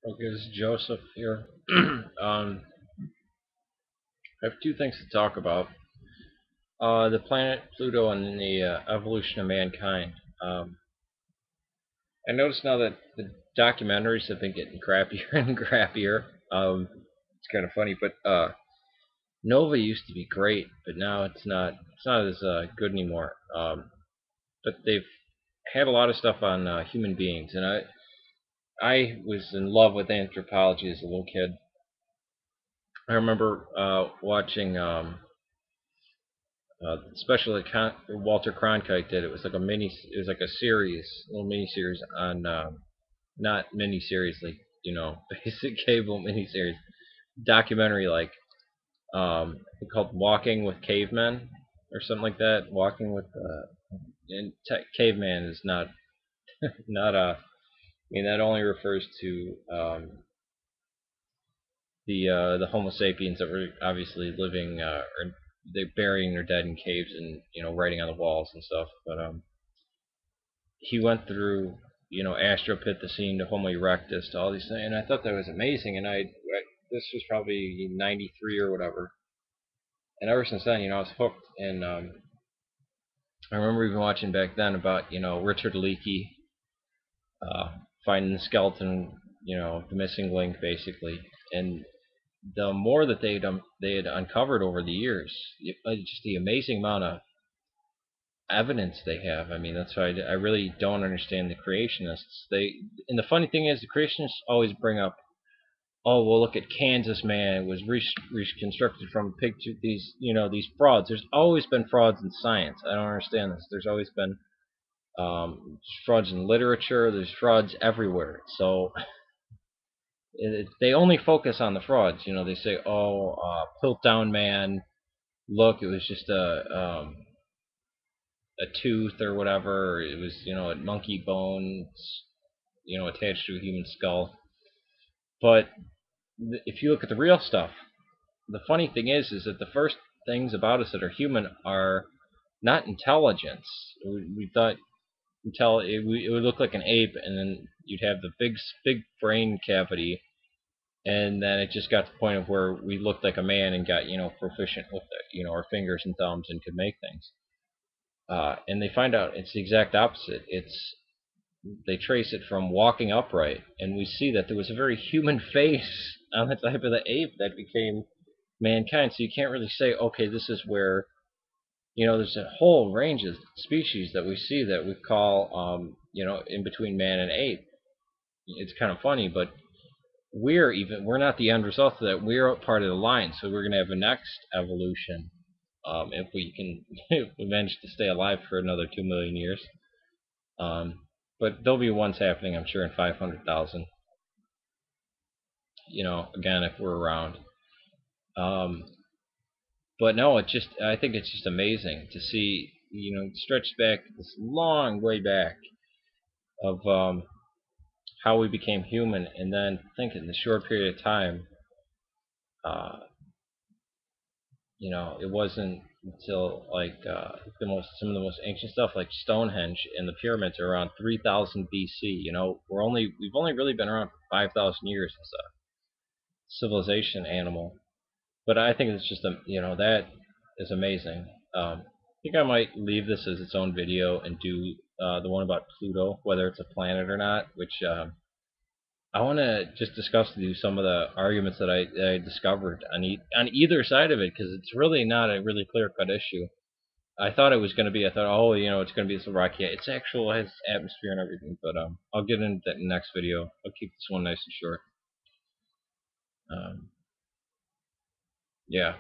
Okay, this is Joseph here. I have two things to talk about: the planet Pluto and the evolution of mankind. Um, I notice now that the documentaries have been getting crappier and crappier. It's kind of funny, but Nova used to be great, but now it's not. It's not as good anymore. But they've had a lot of stuff on human beings, and I was in love with anthropology as a little kid. I remember watching special account Walter Cronkite did. It was like a mini. It was like a series, little mini series on not mini series like basic cable mini series, documentary like called Walking with Cavemen or something like that. Walking with and caveman is not a. I mean that only refers to the Homo sapiens that were obviously living or they're burying their dead in caves and writing on the walls and stuff. But he went through Australopithecine to Homo erectus to all these things, and I thought that was amazing. And this was probably '93 or whatever, and ever since then, I was hooked. And I remember even watching back then about Richard Leakey uh, finding the skeleton, the missing link basically, and the more that they had uncovered over the years, just the amazing amount of evidence they have. I mean, that's why I really don't understand the creationists. And the funny thing is, the creationists always bring up, oh well, look at Kansas, man, it was reconstructed from pig tooth. These frauds. There's always been frauds in science. I don't understand this. There's always been frauds in literature. There's frauds everywhere. So they only focus on the frauds. They say, oh, Piltdown Man. Look, it was just a tooth or whatever. It was a monkey bones attached to a human skull. But if you look at the real stuff, the funny thing is that the first things about us that are human are not intelligence. We thought it would look like an ape, and then you'd have the big brain cavity, and then it just got to the point of where we looked like a man and got proficient with our fingers and thumbs and could make things. And they find out it's the exact opposite. They trace it from walking upright, and we see that there was a very human face on the type of the ape that became mankind. So you can't really say, okay, this is where there's a whole range of species that we see that we call in between man and ape. It's kind of funny, but we're not the end result of that. We're part of the line, so we're gonna have a next evolution if we can if we manage to stay alive for another 2 million years. Um, but there'll be ones happening, I'm sure, in 500,000. Again, if we're around. Um, but no, I think it's just amazing to see, stretched back this long way back of how we became human, and then think in the short period of time, uh, it wasn't until like some of the most ancient stuff like Stonehenge and the pyramids are around 3000 BC. We've only really been around for 5,000 years as a civilization animal. But I think it's just that is amazing. I think I might leave this as its own video and do the one about Pluto, whether it's a planet or not, which I want to just discuss with you some of the arguments that I discovered on either side of it, because it's really not a really clear cut issue. I thought it was going to be. I thought, oh, it's going to be this rocky. It's actual has atmosphere and everything, but I'll get into that in the next video. I'll keep this one nice and short. Um, yeah.